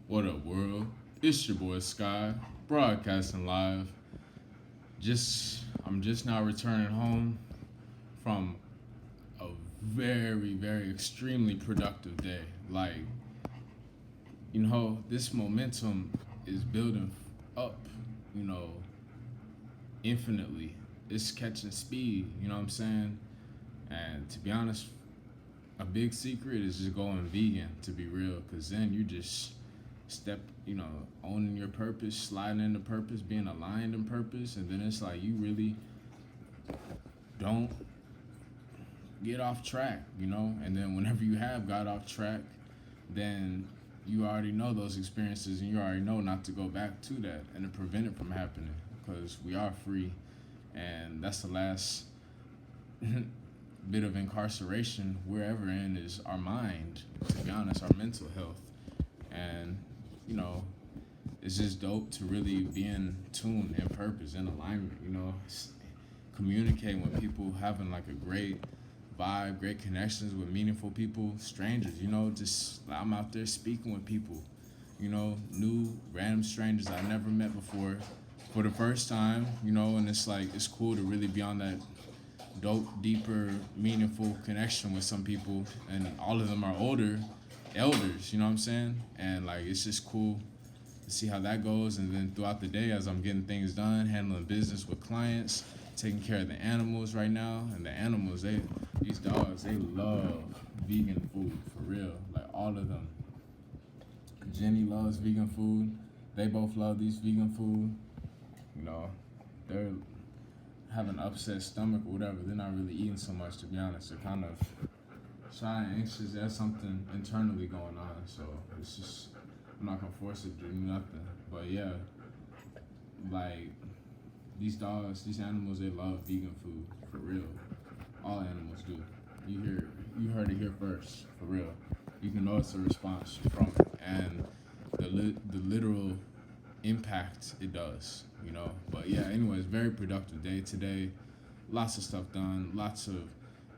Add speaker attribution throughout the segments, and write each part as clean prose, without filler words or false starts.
Speaker 1: What up, world? It's your boy Sky, broadcasting live. I'm just now returning home from a very extremely productive day. This momentum is building up, you know, infinitely. It's catching speed, you know what I'm saying? And to be honest, a big secret is just going vegan, to be real, because then you just step, owning your purpose, sliding into purpose, being aligned in purpose, and then it's like you really don't get off track, and then whenever you have got off track, then you already know those experiences and you already know not to go back to that and to prevent it from happening because we are free, and that's the last bit of incarceration we're ever in is our mind, to be honest, our mental health. And you know it's just dope to really be in tune and purpose and alignment, communicating with people, having like a great vibe, great connections with meaningful people, strangers, just I'm out there speaking with people, new random strangers I never met before for the first time, and it's like it's cool to really be on that dope, deeper, meaningful connection with some people, and all of them are older elders, you know what I'm saying? And like it's just cool to see how that goes. And then throughout the day, as I'm getting things done, handling business with clients, taking care of the animals right now, and the animals, these dogs, they love vegan food for real. Like all of them. Jenny loves vegan food. They both love these vegan food. They're having upset stomach or whatever. They're not really eating so much, to be honest. They're kind of shy and anxious. There's something internally going on. So it's just, I'm not gonna force it to do nothing. But yeah, like these dogs, these animals, they love vegan food for real. All animals do. You heard it here first, for real. You can notice a response from it and the literal impact it does, But yeah, anyways, very productive day today. Lots of stuff done, lots of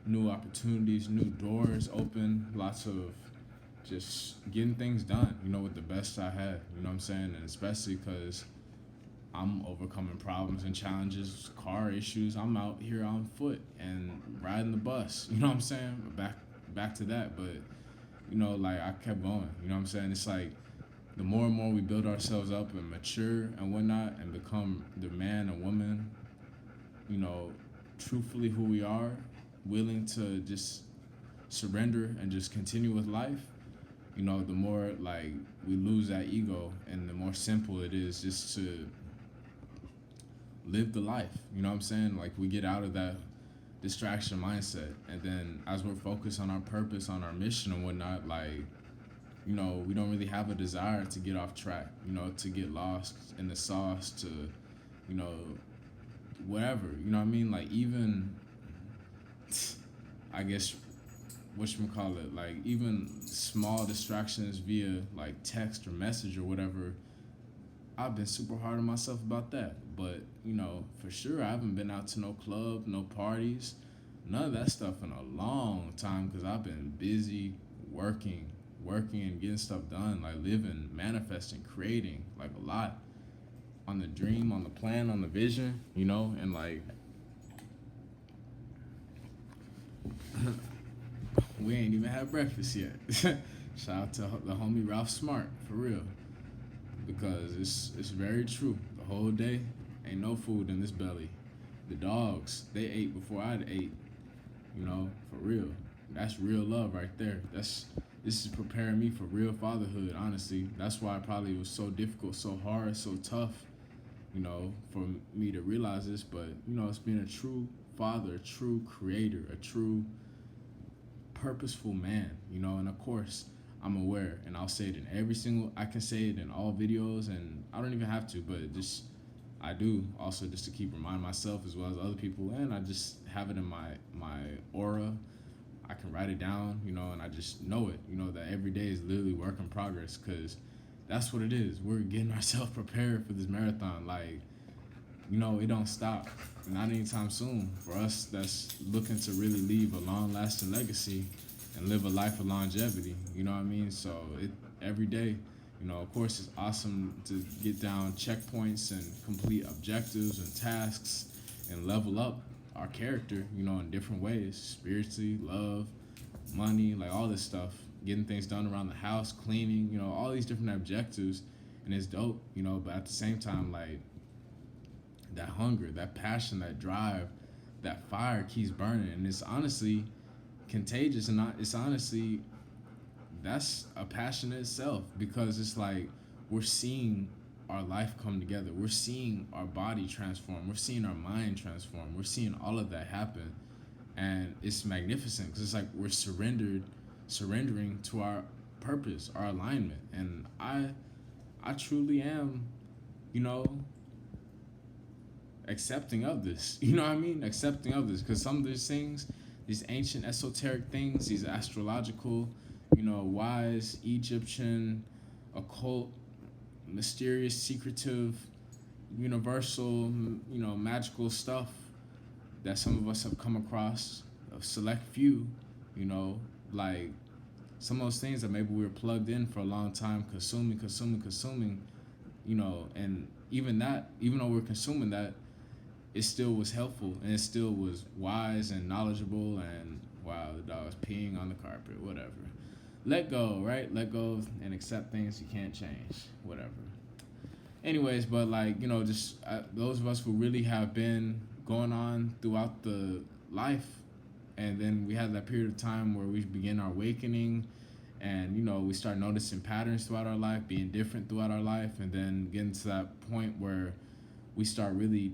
Speaker 1: new opportunities, new doors open, lots of just getting things done, with the best I had, you know what I'm saying? And especially because I'm overcoming problems and challenges, car issues. I'm out here on foot and riding the bus, you know what I'm saying? Back to that, but like I kept going, you know what I'm saying? It's like the more and more we build ourselves up and mature and whatnot and become the man and woman, truthfully who we are, willing to just surrender and just continue with life, the more like we lose that ego and the more simple it is just to live the life, you know what I'm saying? Like we get out of that distraction mindset, and then as we're focused on our purpose, on our mission and whatnot, like, we don't really have a desire to get off track, to get lost in the sauce, to, whatever, you know what I mean? Like even, I guess, whatchamacallit, like even small distractions via like text or message or whatever, I've been super hard on myself about that. But, for sure, I haven't been out to no club, no parties, none of that stuff in a long time because I've been busy working and getting stuff done, like living, manifesting, creating, like a lot on the dream, on the plan, on the vision, and like we ain't even had breakfast yet. Shout out to the homie Ralph Smart, for real. Because it's very true. The whole day, ain't no food in this belly. The dogs, they ate before I'd ate, for real. That's real love right there. This is preparing me for real fatherhood, honestly. That's why it probably was so difficult, so hard, so tough, for me to realize this. But, it's being a true father, a true creator, a true purposeful man, and of course, I'm aware, and I'll say it I can say it in all videos, and I don't even have to, but just, I do also just to keep reminding myself as well as other people, and I just have it in my aura. I can write it down, and I just know it, that every day is literally work in progress, because that's what it is. We're getting ourselves prepared for this marathon. Like, it don't stop, not anytime soon. For us that's looking to really leave a long-lasting legacy and live a life of longevity, you know what I mean? So every day, You know, of course, it's awesome to get down checkpoints and complete objectives and tasks and level up our character, you know, in different ways, spiritually, love, money, like all this stuff, getting things done around the house, cleaning, you know, all these different objectives. And it's dope, you know, but at the same time, like, that hunger, that passion, that drive, that fire keeps burning. And it's honestly contagious, and not, it's honestly, that's a passion in itself, because it's like we're seeing our life come together. We're seeing our body transform. We're seeing our mind transform. We're seeing all of that happen. And it's magnificent because it's like we're surrendering to our purpose, our alignment. And I truly am, you know, accepting of this. You know what I mean? Accepting of this, because some of these things, these ancient esoteric things, these astrological, you know, wise Egyptian, occult, mysterious, secretive, universal, you know, magical stuff that some of us have come across, a select few, you know, like some of those things that maybe we were plugged in for a long time, consuming, you know, and even that, even though we're consuming that, it still was helpful and it still was wise and knowledgeable. And wow, the dog's peeing on the carpet, whatever. Let go, right? Let go and accept things you can't change, whatever. Anyways, but like, you know, just those of us who really have been going on throughout the life, and then we had that period of time where we begin our awakening, and, you know, we start noticing patterns throughout our life, being different throughout our life, and then getting to that point where we start really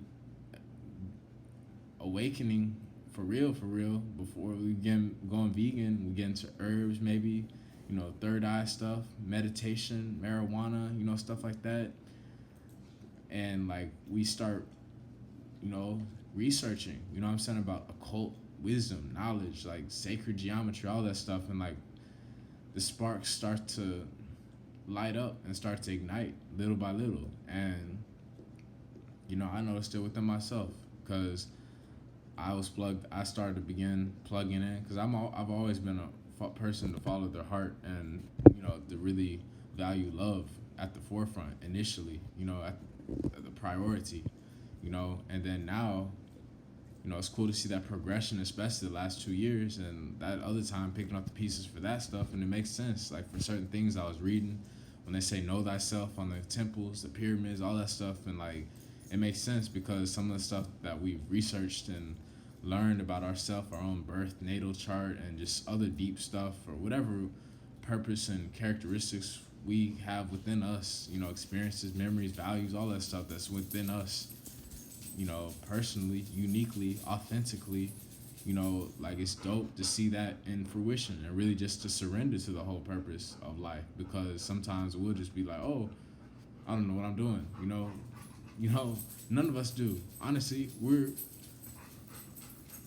Speaker 1: awakening for real, before we begin going vegan. We get into herbs, maybe, you know, third eye stuff, meditation, marijuana, you know, stuff like that. And like we start, you know, researching, you know what I'm saying, about occult wisdom, knowledge, like sacred geometry, all that stuff. And like the sparks start to light up and start to ignite little by little. And, you know, I noticed it within myself, because I started to begin plugging in, because I've always been a person to follow their heart, and, you know, to really value love at the forefront initially, you know, at the priority, you know. And then now, you know, it's cool to see that progression, especially the last 2 years, and that other time picking up the pieces for that stuff. And it makes sense, like for certain things I was reading, when they say know thyself on the temples, the pyramids, all that stuff. And like, it makes sense, because some of the stuff that we've researched and learned about ourselves, our own birth, natal chart, and just other deep stuff, or whatever purpose and characteristics we have within us, you know, experiences, memories, values, all that stuff that's within us, you know, personally, uniquely, authentically, you know, like it's dope to see that in fruition, and really just to surrender to the whole purpose of life. Because sometimes we'll just be like, oh, I don't know what I'm doing, you know, none of us do. Honestly, we're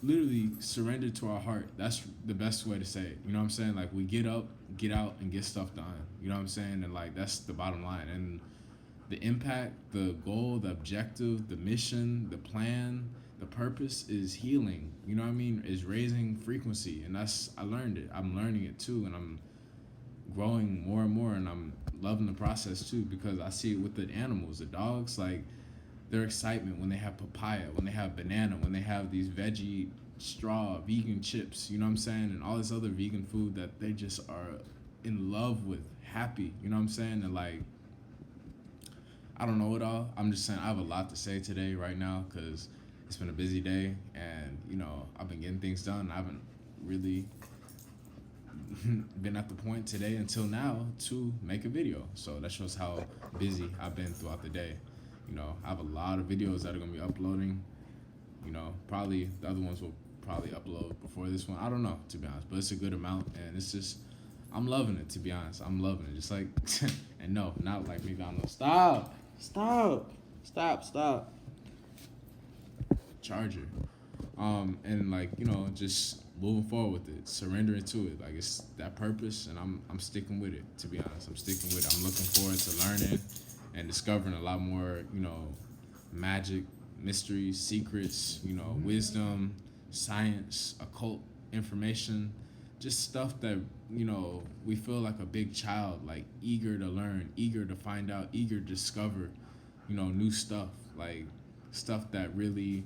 Speaker 1: literally surrendered to our heart. That's the best way to say it. You know what I'm saying? Like, we get up, get out, and get stuff done. You know what I'm saying? And like, that's the bottom line. And the impact, the goal, the objective, the mission, the plan, the purpose is healing. You know what I mean? Is raising frequency. And that's, I learned it. I'm learning it too. And I'm growing more and more. And I'm loving the process too, because I see it with the animals, the dogs, like their excitement when they have papaya, when they have banana, when they have these veggie straw vegan chips, you know what I'm saying? And all this other vegan food that they just are in love with, happy, you know what I'm saying? And like, I don't know it all. I'm just saying I have a lot to say today, right now, because it's been a busy day, and, you know, I've been getting things done. I haven't really been at the point today until now to make a video. So that shows how busy I've been throughout the day. You know, I have a lot of videos that are going to be uploading. You know, probably the other ones will probably upload before this one. I don't know, to be honest, but it's a good amount, and it's just, I'm loving it, to be honest. I'm loving it. Just like, and no, not like maybe I'm stop. Charger. And like, you know, just moving forward with it, surrendering to it. Like, it's that purpose, and I'm sticking with it, to be honest. I'm sticking with it. I'm looking forward to learning and discovering a lot more, you know, magic, mysteries, secrets, you know, wisdom, science, occult information just stuff that, you know, we feel like a big child, like eager to learn, eager to find out, eager to discover, you know, new stuff, like stuff that really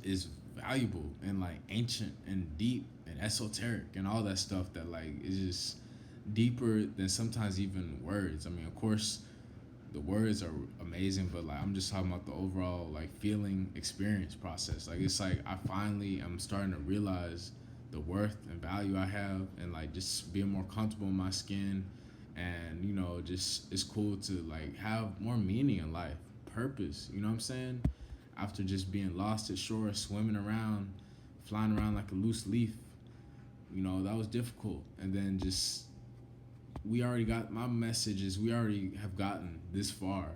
Speaker 1: is valuable and like ancient and deep and esoteric and all that stuff that like is just deeper than sometimes even words. I mean, of course, the words are amazing, but like I'm just talking about the overall like feeling experience process. Like it's like I finally am starting to realize the worth and value I have, and like just being more comfortable in my skin, and you know, just it's cool to like have more meaning in life, purpose. You know what I'm saying? After just being lost at shore, swimming around, flying around like a loose leaf, you know, that was difficult. And then just we already got my messages. We already have gotten this far.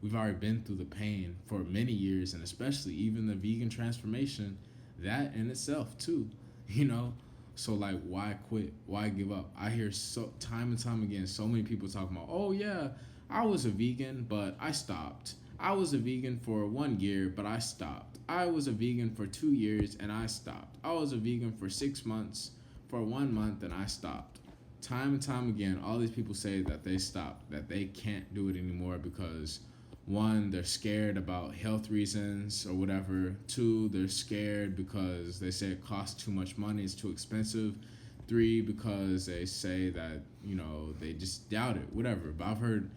Speaker 1: We've already been through the pain for many years, and especially even the vegan transformation, that in itself too, you know. So like, why quit? Why give up? I hear so time and time again, so many people talking about, oh yeah, I was a vegan, but I stopped. I was a vegan for 1 year, but I stopped. I was a vegan for 2 years and I stopped. I was a vegan for 6 months, for 1 month, and I stopped. Time and time again, all these people say that they stopped, that they can't do it anymore because one, they're scared about health reasons or whatever. Two, they're scared because they say it costs too much money, it's too expensive. Three, because they say that, you know, they just doubt it, whatever. But I've heard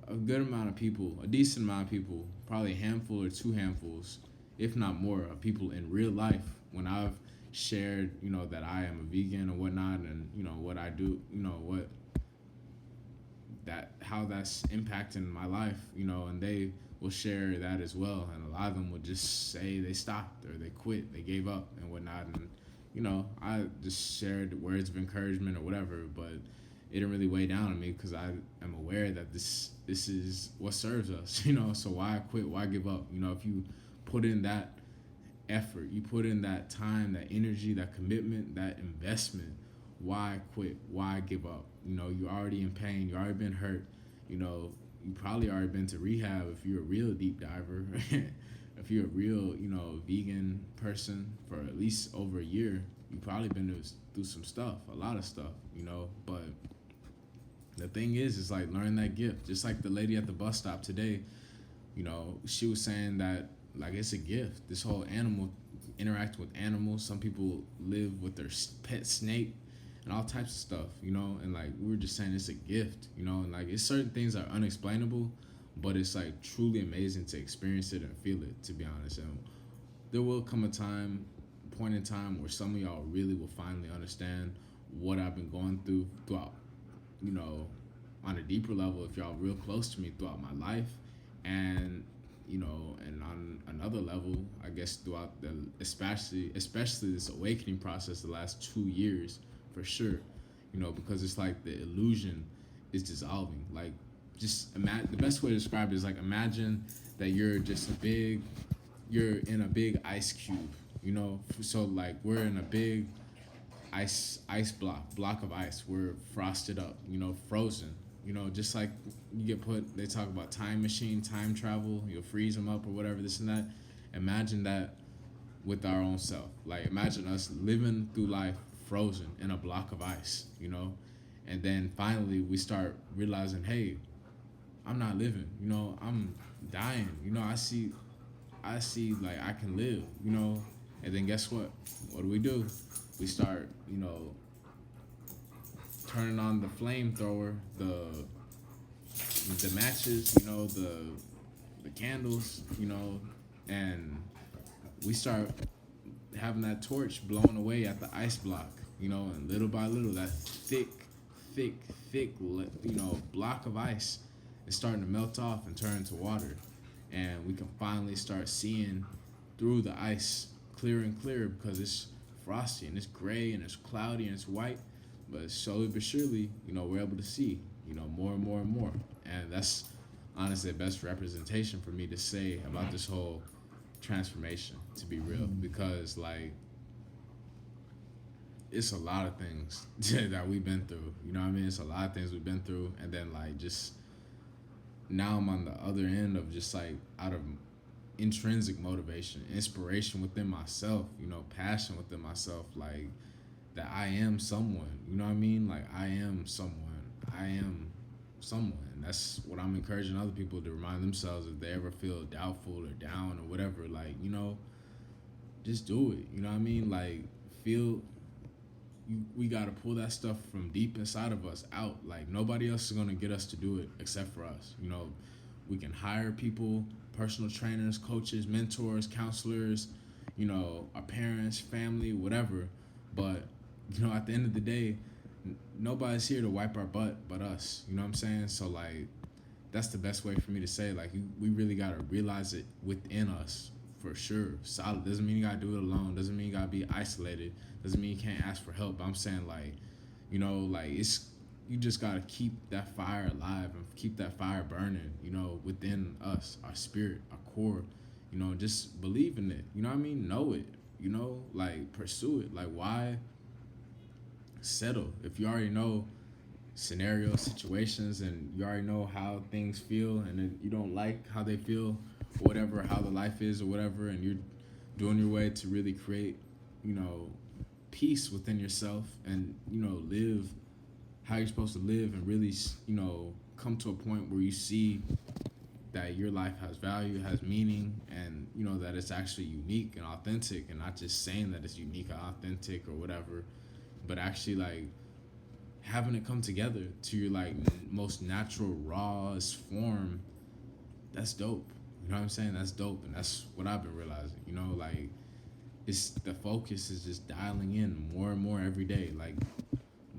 Speaker 1: a good amount of people, a decent amount of people, probably a handful or two handfuls, if not more, of people in real life when I've shared, you know, that I am a vegan or whatnot, and you know what I do, you know what that how that's impacting my life, you know, and they will share that as well. And a lot of them will just say they stopped or they quit, they gave up and whatnot. And you know, I just shared words of encouragement or whatever, but it didn't really weigh down on me because I am aware that this is what serves us, you know. So why quit? Why give up? You know, if you put in that effort, you put in that time, that energy, that commitment, that investment, why quit? Why give up? You know, you're already in pain, you already been hurt, you know, you probably already been to rehab if you're a real deep diver. If you're a real, you know, vegan person for at least over a year, you probably been through some stuff, a lot of stuff, you know. But the thing is like learn that gift. Just like the lady at the bus stop today, you know, she was saying that like it's a gift. This whole animal interacting with animals. Some people live with their pet snake and all types of stuff, you know. And like we were just saying, it's a gift, you know. And like it's certain things that are unexplainable, but it's like truly amazing to experience it and feel it. To be honest, and there will come a point in time where some of y'all really will finally understand what I've been going throughout, you know, on a deeper level, if y'all real close to me throughout my life, and you know, and on another level, I guess throughout the especially this awakening process the last 2 years for sure, you know, because it's like the illusion is dissolving. Like just imagine, the best way to describe it is like imagine that you're in a big ice cube, you know. So like we're in a big ice block of ice. We're frosted up, you know, frozen, you know, just like you get put, they talk about time machine, time travel, you'll freeze them up or whatever, this and that. Imagine that with our own self. Like imagine us living through life frozen in a block of ice, you know. And then finally we start realizing, hey, I'm not living, you know, I'm dying, you know. I see like I can live, you know. And then guess what do? We start, you know, turning on the flamethrower, the matches, you know, the candles, you know, and we start having that torch blown away at the ice block, you know. And little by little, that thick, you know, block of ice is starting to melt off and turn into water, and we can finally start seeing through the ice clearer and clearer because it's frosty and it's gray and it's cloudy and it's white, but slowly but surely, you know, we're able to see, you know, more and more and more. And that's honestly the best representation for me to say about this whole transformation, to be real, because like it's a lot of things that we've been through, you know what I mean? It's a lot of things we've been through, and then like just now I'm on the other end of just like out of intrinsic motivation, inspiration within myself, you know, passion within myself, like that I am someone, you know what I mean? Like I am someone. I am someone. That's what I'm encouraging other people to remind themselves if they ever feel doubtful or down or whatever, like, you know, just do it. You know what I mean? Like feel we gotta pull that stuff from deep inside of us out. Like nobody else is gonna get us to do it except for us. You know, we can hire people, personal trainers, coaches, mentors, counselors, you know, our parents, family, whatever. But, you know, at the end of the day, nobody's here to wipe our butt but us. You know what I'm saying? So like that's the best way for me to say, like, we really gotta realize it within us for sure. Solid doesn't mean you gotta do it alone. Doesn't mean you gotta be isolated. Doesn't mean you can't ask for help. But I'm saying, like, you know, like it's you just gotta keep that fire alive and keep that fire burning. You know, within us, our spirit, our core. You know, just believe in it. You know what I mean? Know it. You know, like pursue it. Like why settle if you already know scenarios, situations, and you already know how things feel, and then you don't like how they feel, or whatever, how the life is, or whatever, and you're doing your way to really create, you know, peace within yourself, and you know, live how you're supposed to live, and really, you know, come to a point where you see that your life has value, has meaning, and you know that it's actually unique and authentic, and not just saying that it's unique or authentic or whatever, but actually like having it come together to your like most natural rawest form. That's dope. You know what I'm saying? That's dope, and that's what I've been realizing. You know, like it's the focus is just dialing in more and more every day. Like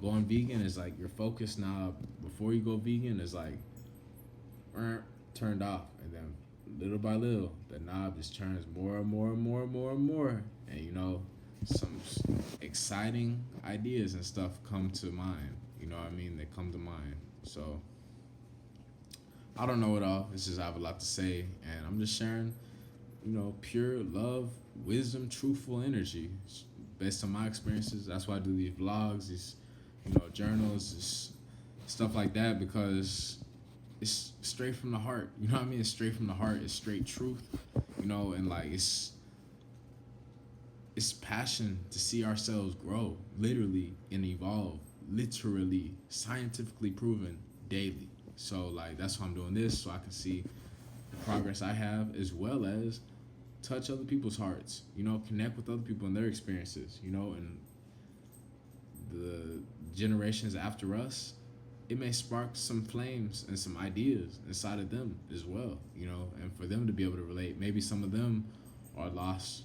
Speaker 1: going vegan is like your focus now. Before you go vegan is like turned off, and then little by little the knob just turns more and more and more and more and more, and you know some exciting ideas and stuff come to mind. You know what I mean? They come to mind. So I don't know it all. It's just I have a lot to say, and I'm just sharing, you know, pure love, wisdom, truthful energy based on my experiences. That's why I do these vlogs, these, you know, journals, this stuff like that, because it's straight from the heart. You know what I mean? It's straight from the heart. It's straight truth. You know, and like it's passion to see ourselves grow, literally, and evolve, literally, scientifically proven daily. So like that's why I'm doing this, so I can see the progress I have, as well as touch other people's hearts, you know, connect with other people and their experiences, you know, and the generations after us, it may spark some flames and some ideas inside of them as well, you know, and for them to be able to relate. Maybe some of them are lost,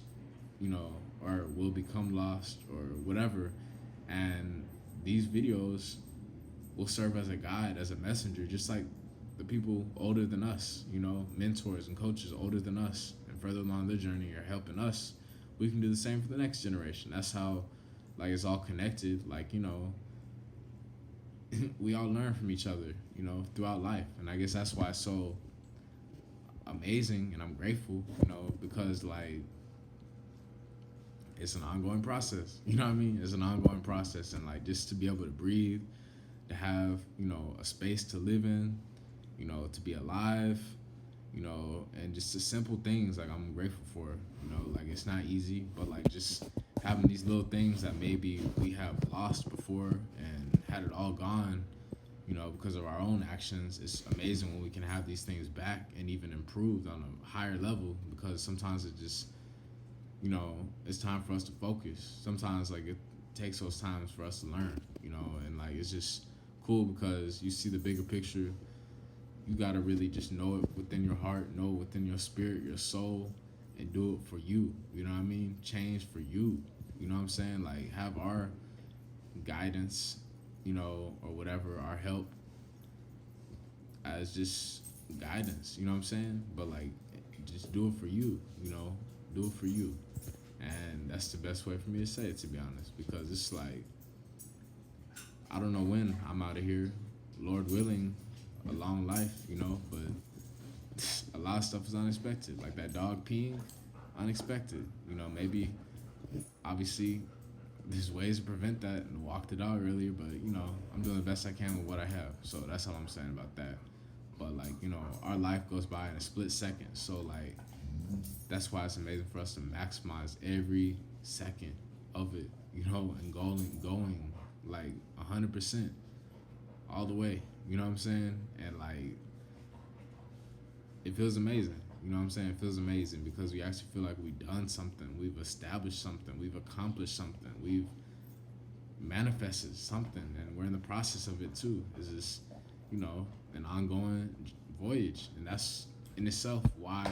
Speaker 1: you know, or will become lost or whatever, and these videos will serve as a guide, as a messenger, just like the people older than us, you know, mentors and coaches older than us and further along their journey are helping us. We can do the same for the next generation. That's how, like, it's all connected. Like, you know, we all learn from each other, you know, throughout life. And I guess that's why it's so amazing, and I'm grateful, you know, because like it's an ongoing process. You know what I mean? It's an ongoing process, and like just to be able to breathe, to have, you know, a space to live in, you know, to be alive, you know, and just the simple things like I'm grateful for, you know, like it's not easy, but like just having these little things that maybe we have lost before and had it all gone, you know, because of our own actions. It's amazing when we can have these things back and even improved on a higher level, because sometimes it just, you know, it's time for us to focus. Sometimes like it takes those times for us to learn, you know, and like it's just cool because you see the bigger picture. You gotta really just know it within your heart, know it within your spirit, your soul, and do it for you. You know what I mean? Change for you. You know what I'm saying? Like have our guidance, you know, or whatever, our help as just guidance, you know what I'm saying? But like just do it for you, you know, do it for you. And that's the best way for me to say it, to be honest, because it's like, I don't know when I'm out of here, Lord willing, a long life, you know, but a lot of stuff is unexpected. Like that dog peeing, unexpected. You know, maybe, obviously, there's ways to prevent that and walk the dog earlier, but, you know, I'm doing the best I can with what I have. So that's all I'm saying about that. But, like, you know, our life goes by in a split second. So, like, that's why it's amazing for us to maximize every second of it, and going like 100% all the way. You know what I'm saying? And like, it feels amazing. You know what I'm saying? It feels amazing because we actually feel like we've done something, we've established something, we've accomplished something, we've manifested something, and we're in the process of it too. It's just, an ongoing voyage, and that's in itself why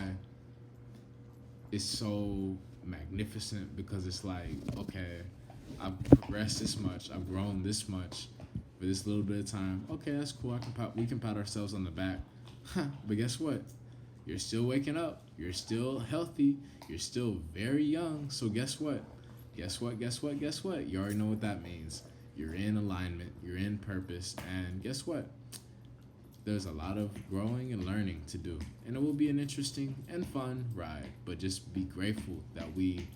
Speaker 1: it's so magnificent, because it's like, okay, I've progressed this much, I've grown this much for this little bit of time. Okay, that's cool. We can pat ourselves on the back. But guess what? You're still waking up. You're still healthy. You're still very young. So guess what? Guess what? Guess what? Guess what? You already know what that means. You're in alignment. You're in purpose. And guess what? There's a lot of growing and learning to do. And it will be an interesting and fun ride. But just be grateful that we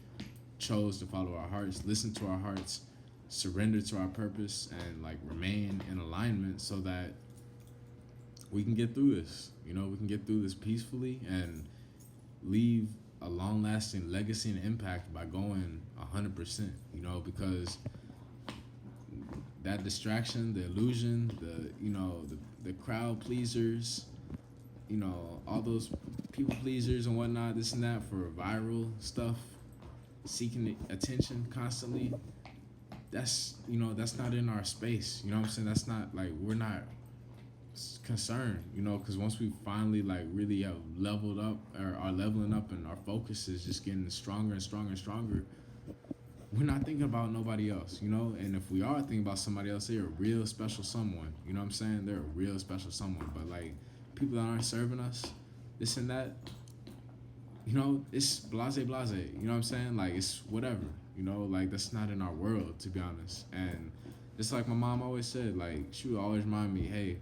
Speaker 1: chose to follow our hearts, listen to our hearts, surrender to our purpose, and like remain in alignment so that we can get through this. We can get through this peacefully and leave a long-lasting legacy and impact by going 100%. Because that distraction, the illusion, the crowd pleasers, all those people pleasers and whatnot, this and that, for viral stuff, seeking attention constantly. That's not in our space. You know what I'm saying? That's not like, we're not concerned, because once we finally like really have leveled up, or are leveling up, and our focus is just getting stronger and stronger and stronger, we're not thinking about nobody else, and if we are thinking about somebody else, they're a real special someone. You know what I'm saying? They're a real special someone. But like, people that aren't serving us, this and that, it's blase. You know what I'm saying? Like, it's whatever. Like, that's not in our world, to be honest. And just like my mom always said, like, she would always remind me, hey,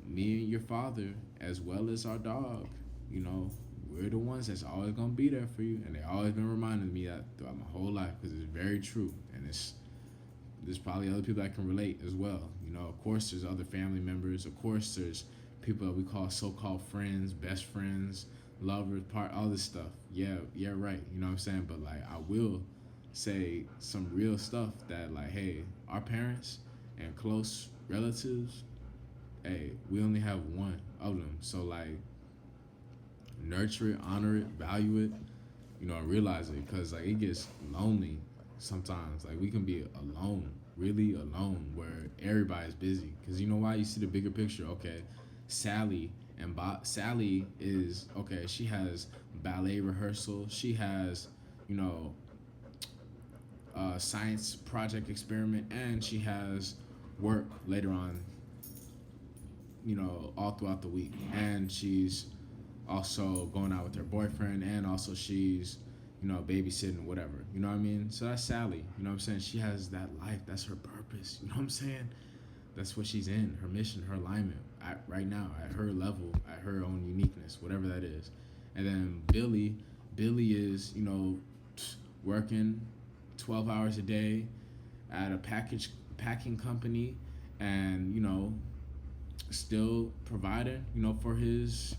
Speaker 1: me and your father, as well as our dog, we're the ones that's always gonna be there for you. And they always been reminding me that throughout my whole life, because it's very true. And there's probably other people that can relate as well. Of course there's other family members. Of course there's people that we call so-called friends, best friends, lovers, all this stuff. Yeah, right. You know what I'm saying? But like, I will say some real stuff that like, hey, our parents and close relatives, hey, we only have one of them. So like, nurture it, honor it, value it, and realize it, because like, it gets lonely sometimes. Like, we can be alone, really alone, where everybody's busy. Because you know why? You see the bigger picture. Okay, Sally is, okay, she has ballet rehearsal, she has, science project experiment, and she has work later on, all throughout the week. And she's also going out with her boyfriend, and also she's, babysitting, whatever. You know what I mean? So that's Sally. You know what I'm saying? She has that life. That's her purpose. You know what I'm saying? That's what she's in, her mission, her alignment, right now, at her level, at her own uniqueness, whatever that is. And then Billy is, working 12 hours a day at a packing company, and, still providing, for his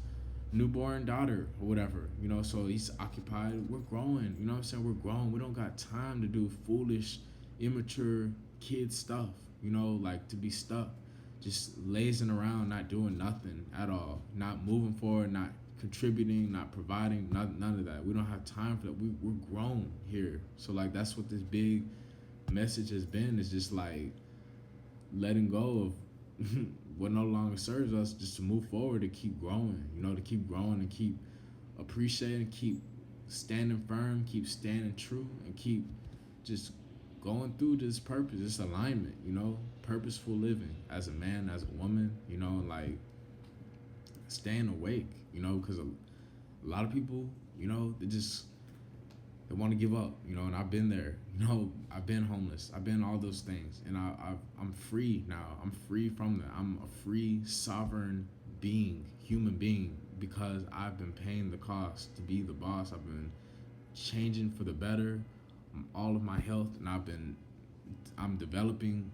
Speaker 1: newborn daughter or whatever, so he's occupied. We're growing, you know what I'm saying? We're growing. We don't got time to do foolish, immature kid stuff, like to be stuck, just lazing around, not doing nothing at all, not moving forward, not contributing, not providing, none of that. We don't have time for that. We're grown here. So like, that's what this big message has been, is just like letting go of what no longer serves us, just to move forward, to keep growing, to keep growing and keep appreciating, keep standing firm, keep standing true, and keep just going through this purpose, this alignment, purposeful living as a man, as a woman, like staying awake, because a lot of people, they want to give up, and I've been there, I've been homeless, I've been all those things, and I'm free now. I'm free from that. I'm a free, sovereign human being, because I've been paying the cost to be the boss. I've been changing for the better, all of my health, and I'm developing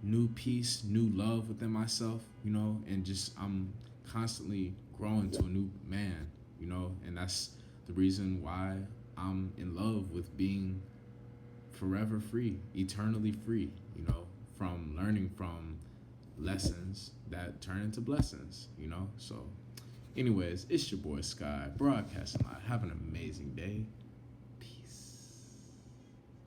Speaker 1: new peace, new love within myself, and just I'm constantly growing to a new man, you know, and that's the reason why I'm in love with being forever free, eternally free, you know, from learning from lessons that turn into blessings, you know. So anyways, it's your boy Sky, broadcasting live. Have an amazing day.